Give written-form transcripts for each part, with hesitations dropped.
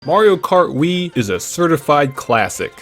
Mario Kart Wii is a certified classic.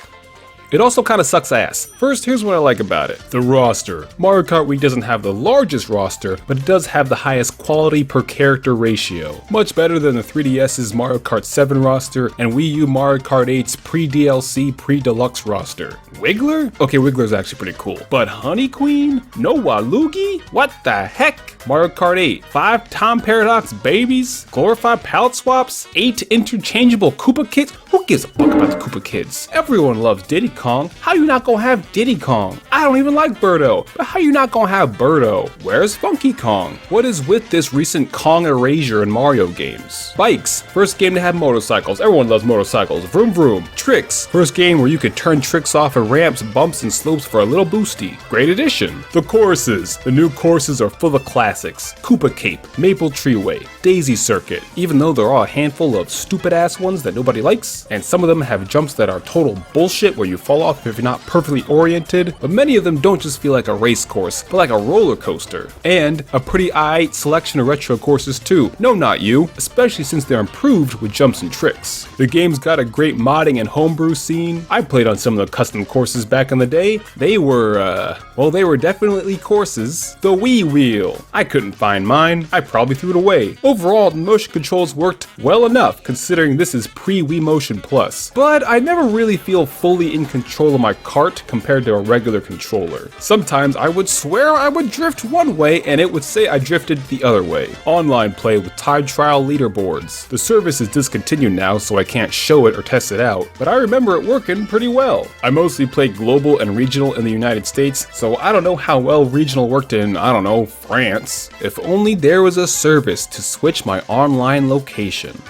It also kinda sucks ass. First, here's what I like about it. The roster. Mario Kart Wii doesn't have the largest roster, but it does have the highest quality per character ratio. Much better than the 3DS's Mario Kart 7 roster and Wii U Mario Kart 8's pre-DLC, pre-Deluxe roster. Wiggler? Okay, Wiggler's actually pretty cool. But Honey Queen? No Waluigi? What the heck? Mario Kart 8, 5 Tom Paradox babies, glorified palette swaps, 8 interchangeable Koopa Kids? Who gives a fuck about the Koopa Kids? Everyone loves Diddy Kong. How you not gonna have Diddy Kong? I don't even like Birdo, but how you not gonna have Birdo? Where's Funky Kong? What is with this recent Kong erasure in Mario games? Bikes, first game to have motorcycles. Everyone loves motorcycles. Vroom vroom. Tricks, first game where you could turn tricks off at ramps, bumps, and slopes for a little boosty. Great addition. The courses. The new courses are full of classics. Koopa Cape, Maple Treeway, Daisy Circuit. Even though there are a handful of stupid ass ones that nobody likes, and some of them have jumps that are total bullshit where you fall off if you're not perfectly oriented, but many of them don't just feel like a race course, but like a roller coaster. And a pretty aight selection of retro courses too. No, not you, especially since they're improved with jumps and tricks. The game's got a great modding and homebrew scene. I played on some of the custom courses back in the day. They were, they were definitely courses. The Wii Wheel. I couldn't find mine. I probably threw it away. Overall, the motion controls worked well enough considering this is pre-Wii Motion Plus. But I never really feel fully in control of my cart compared to a regular controller. Sometimes I would swear I would drift one way and it would say I drifted the other way. Online play with time trial leaderboards. The service is discontinued now, so I can't show it or test it out, but I remember it working pretty well. I mostly played global and regional in the United States, so I don't know how well regional worked in, I don't know, France. If only there was a service to switch my online location.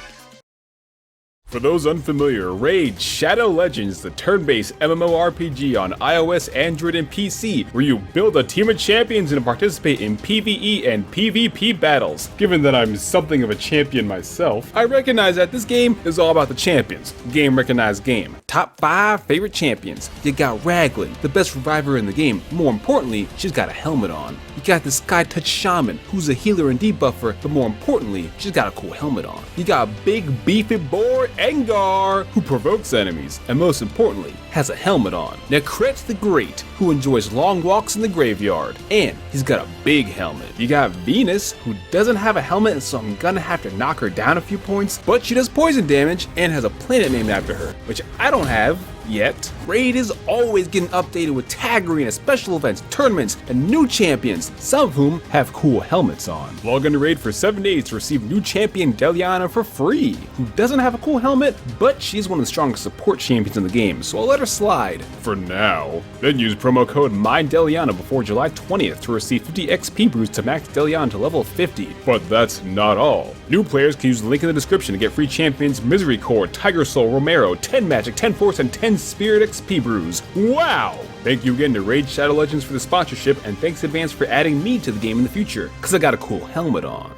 For those unfamiliar, Raid Shadow Legends, the turn-based MMORPG on iOS, Android, and PC, where you build a team of champions and participate in PvE and PvP battles. Given that I'm something of a champion myself, I recognize that this game is all about the champions. Game recognized game. Top 5 favorite champions. You got Raglan, the best reviver in the game. More importantly, she's got a helmet on. You got the Sky Touch Shaman, who's a healer and debuffer, but more importantly, she's got a cool helmet on. You got big beefy boy Engar, who provokes enemies, and most importantly, has a helmet on. Nekret the Great, who enjoys long walks in the graveyard, and he's got a big helmet. You got Venus, who doesn't have a helmet, and so I'm gonna have to knock her down a few points, but she does poison damage and has a planet named after her, which I don't have yet. Raid is always getting updated with tag arena, special events, tournaments, and new champions, some of whom have cool helmets on. Log into Raid for 7 days to receive new champion Deliana for free, who doesn't have a cool helmet, but she's one of the strongest support champions in the game, so I'll let her slide for now. Then use promo code MyDeliana before July 20th to receive 50 XP boosts to max Deliana to level 50. But that's not all. New players can use the link in the description to get free champions Misery Core, Tiger Soul, Romero, 10 Magic, 10 Force, and 10 Spirit XP brews. Wow! Thank you again to Raid Shadow Legends for the sponsorship, and thanks in advance for adding me to the game in the future, cause I got a cool helmet on.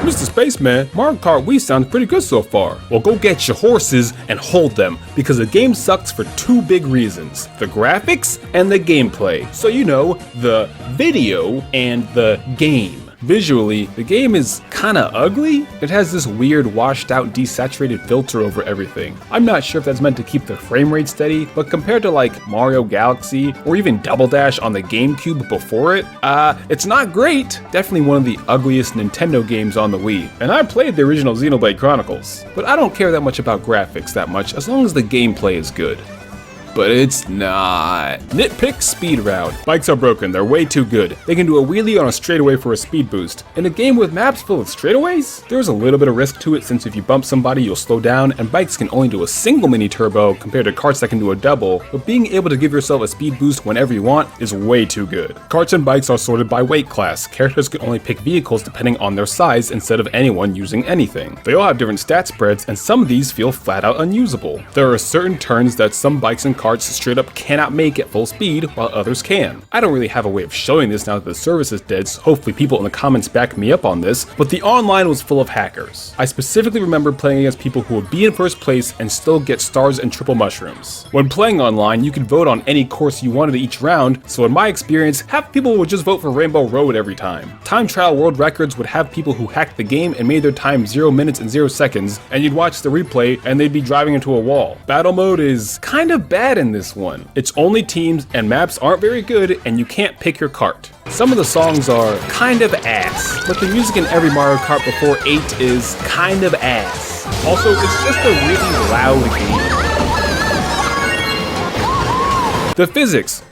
Mr. Spaceman, Mario Kart Wii sounds pretty good so far. Well, go get your horses and hold them, because the game sucks for 2 big reasons. The graphics and the gameplay. So you know, the video and the game. Visually, the game is kinda ugly. It has this weird washed out desaturated filter over everything. I'm not sure if that's meant to keep the frame rate steady, but compared to like Mario Galaxy or even Double Dash on the GameCube before it, it's not great. Definitely one of the ugliest Nintendo games on the Wii. And I played the original Xenoblade Chronicles, but I don't care that much about graphics that much as long as the gameplay is good. But it's not. Nitpick speed route. Bikes are broken, they're way too good. They can do a wheelie on a straightaway for a speed boost. In a game with maps full of straightaways, there's a little bit of risk to it since if you bump somebody you'll slow down, and bikes can only do a single mini turbo compared to carts that can do a double, but being able to give yourself a speed boost whenever you want is way too good. Carts and bikes are sorted by weight class. Characters can only pick vehicles depending on their size instead of anyone using anything. They all have different stat spreads, and some of these feel flat out unusable. There are certain turns that some bikes and Karts straight up cannot make at full speed while others can. I don't really have a way of showing this now that the service is dead, so hopefully people in the comments back me up on this, but the online was full of hackers. I specifically remember playing against people who would be in first place and still get stars and triple mushrooms. When playing online, you could vote on any course you wanted each round, so in my experience, half people would just vote for Rainbow Road every time. Time trial world records would have people who hacked the game and made their time 0 minutes and 0 seconds, and you'd watch the replay and they'd be driving into a wall. Battle mode is kind of bad in this one. It's only teams and maps aren't very good and you can't pick your cart. Some of the songs are kind of ass, but the music in every Mario Kart before 8 is kind of ass. Also, it's just a really loud game. The physics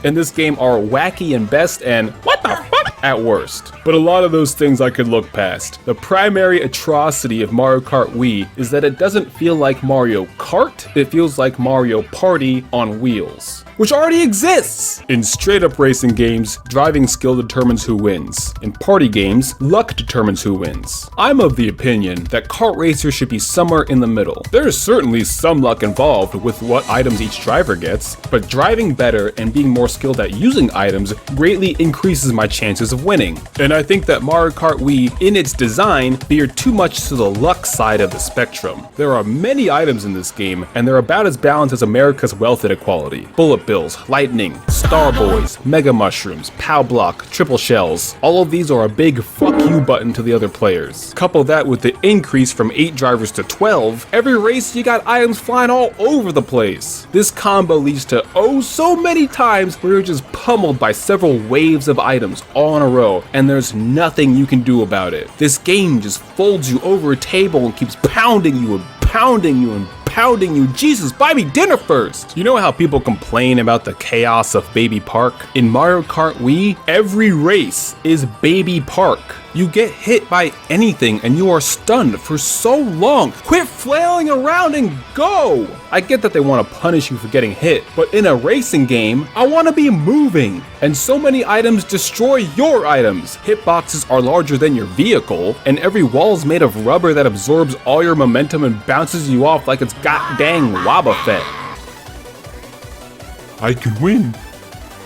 in this game are wacky in best and what the fuck at worst. But a lot of those things I could look past. The primary atrocity of Mario Kart Wii is that it doesn't feel like Mario Kart, it feels like Mario Party on wheels, which already exists! In straight-up racing games, driving skill determines who wins. In party games, luck determines who wins. I'm of the opinion that kart racers should be somewhere in the middle. There's certainly some luck involved with what items each driver gets, but driving better and being more skilled at using items greatly increases my chances of winning. And I think that Mario Kart Wii, in its design, veered too much to the luck side of the spectrum. There are many items in this game, and they're about as balanced as America's wealth inequality. Bullet bills, lightning, star boys, mega mushrooms, pow block, triple shells. All of these are a big fuck you button to the other players. Couple that with the increase from 8 drivers to 12, every race you got items flying all over the place. This combo leads to oh so many times where you're just pummeled by several waves of items all in a row, and there's nothing you can do about it. This game just folds you over a table and keeps pounding you and pounding you and pounding you. Jesus, buy me dinner first! You know how people complain about the chaos of Baby Park? In Mario Kart Wii, every race is Baby Park. You get hit by anything and you are stunned for so long. Quit flailing around and go! I get that they want to punish you for getting hit, but in a racing game, I want to be moving. And so many items destroy your items. Hitboxes are larger than your vehicle, and every wall is made of rubber that absorbs all your momentum and bounces you off like it's god dang Wobbuffet. I can win.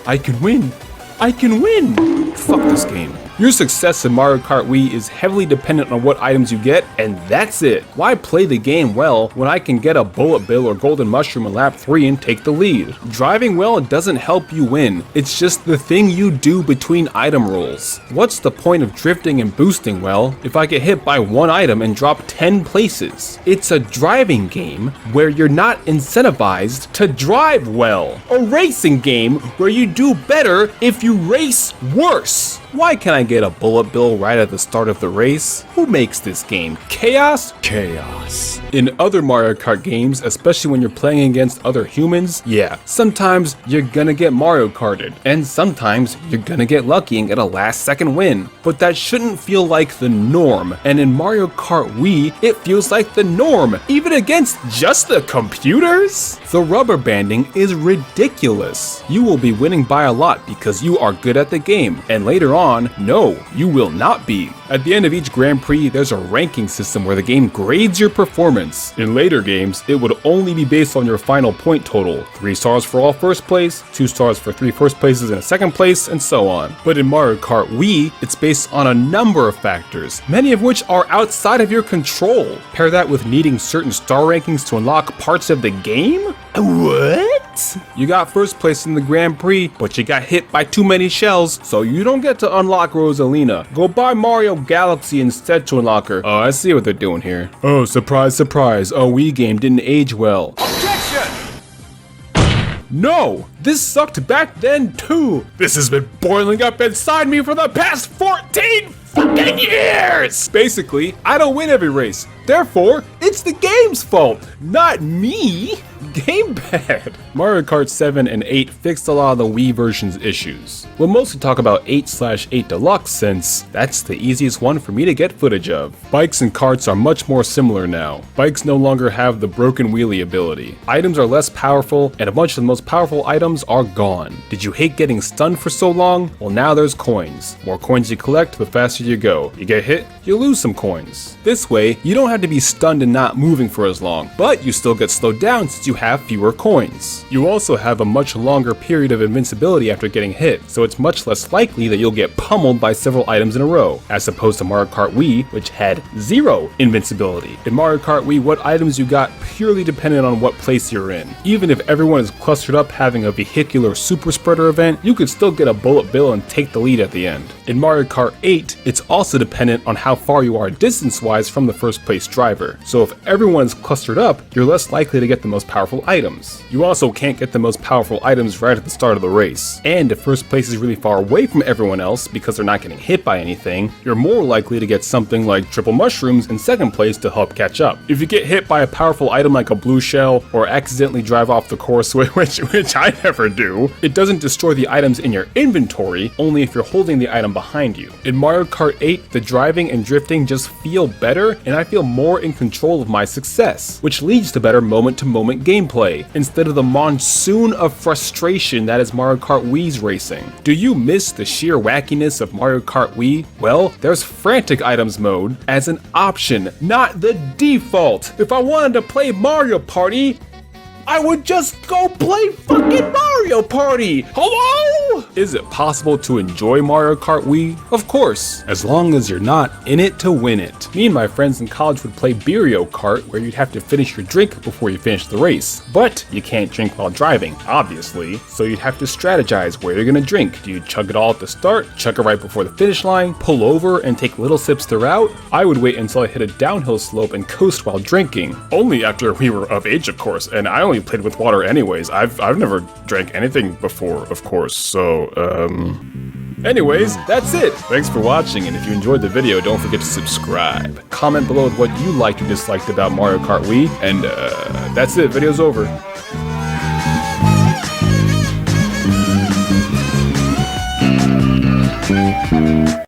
I can win. I can win! Fuck this game. Your success in Mario Kart Wii is heavily dependent on what items you get, and that's it. Why play the game well when I can get a bullet bill or golden mushroom in lap 3 and take the lead? Driving well doesn't help you win, it's just the thing you do between item rolls. What's the point of drifting and boosting well if I get hit by one item and drop 10 places? It's a driving game where you're not incentivized to drive well. A racing game where you do better if you race worse. Why can't I get a bullet bill right at the start of the race? Who makes this game? Chaos? Chaos. In other Mario Kart games, especially when you're playing against other humans, yeah, sometimes you're gonna get Mario Karted, and sometimes you're gonna get lucky and get a last second win. But that shouldn't feel like the norm, and in Mario Kart Wii, it feels like the norm, even against just the computers? The rubber banding is ridiculous. You will be winning by a lot because you are good at the game, and later on, no, you will not be. At the end of each Grand Prix, there's a ranking system where the game grades your performance. In later games, it would only be based on your final point total. 3 stars for all first place, 2 stars for 3 first places and a second place, and so on. But in Mario Kart Wii, it's based on a number of factors, many of which are outside of your control. Pair that with needing certain star rankings to unlock parts of the game? What? You got first place in the Grand Prix, but you got hit by too many shells, so you don't get to unlock Rosalina. Go buy Mario Galaxy instead to unlock her. Oh, I see what they're doing here. Oh, surprise, surprise, a Wii game didn't age well. Objection! No! This sucked back then too! This has been boiling up inside me for the past 14 fucking years! Basically, I don't win every race. Therefore, it's the game's fault, not me. Game bad. Mario Kart 7 and 8 fixed a lot of the Wii version's issues. We'll mostly talk about 8/8 Deluxe since that's the easiest one for me to get footage of. Bikes and karts are much more similar now. Bikes no longer have the broken wheelie ability. Items are less powerful, and a bunch of the most powerful items are gone. Did you hate getting stunned for so long? Well, now there's coins. More coins you collect, the faster you go. You get hit, you lose some coins. This way, you don't have to be stunned and not moving for as long, but you still get slowed down since you have fewer coins. You also have a much longer period of invincibility after getting hit, so it's much less likely that you'll get pummeled by several items in a row, as opposed to Mario Kart Wii, which had 0 invincibility. In Mario Kart Wii, what items you got purely depended on what place you're in. Even if everyone is clustered up having a vehicular super spreader event, you could still get a bullet bill and take the lead at the end. In Mario Kart 8, it's also dependent on how far you are distance-wise from the first place driver. So if everyone is clustered up, you're less likely to get the most powerful items. You also can't get the most powerful items right at the start of the race. And if first place is really far away from everyone else because they're not getting hit by anything, you're more likely to get something like triple mushrooms in second place to help catch up. If you get hit by a powerful item like a blue shell or accidentally drive off the course, which I never do, it doesn't destroy the items in your inventory, only if you're holding the item behind you. In Mario Kart 8, the driving and drifting just feel better, and I feel more in control of my success, which leads to better moment-to-moment gameplay, instead of the monsoon of frustration that is Mario Kart Wii's racing. Do you miss the sheer wackiness of Mario Kart Wii? Well, there's Frantic Items mode as an option, not the default. If I wanted to play Mario Party, I would just go play fucking Mario Party! Hello? Is it possible to enjoy Mario Kart Wii? Of course, as long as you're not in it to win it. Me and my friends in college would play Mario Kart, where you'd have to finish your drink before you finish the race. But you can't drink while driving, obviously, so you'd have to strategize where you're gonna drink. Do you chug it all at the start, chug it right before the finish line, pull over and take little sips throughout? I would wait until I hit a downhill slope and coast while drinking. Only after we were of age, of course, and I only played with water anyways. I've never drank anything before, of course, so anyways, that's it. Thanks for watching, and if you enjoyed the video, don't forget to subscribe. Comment below with what you liked or disliked about Mario Kart Wii, and that's it. Video's over.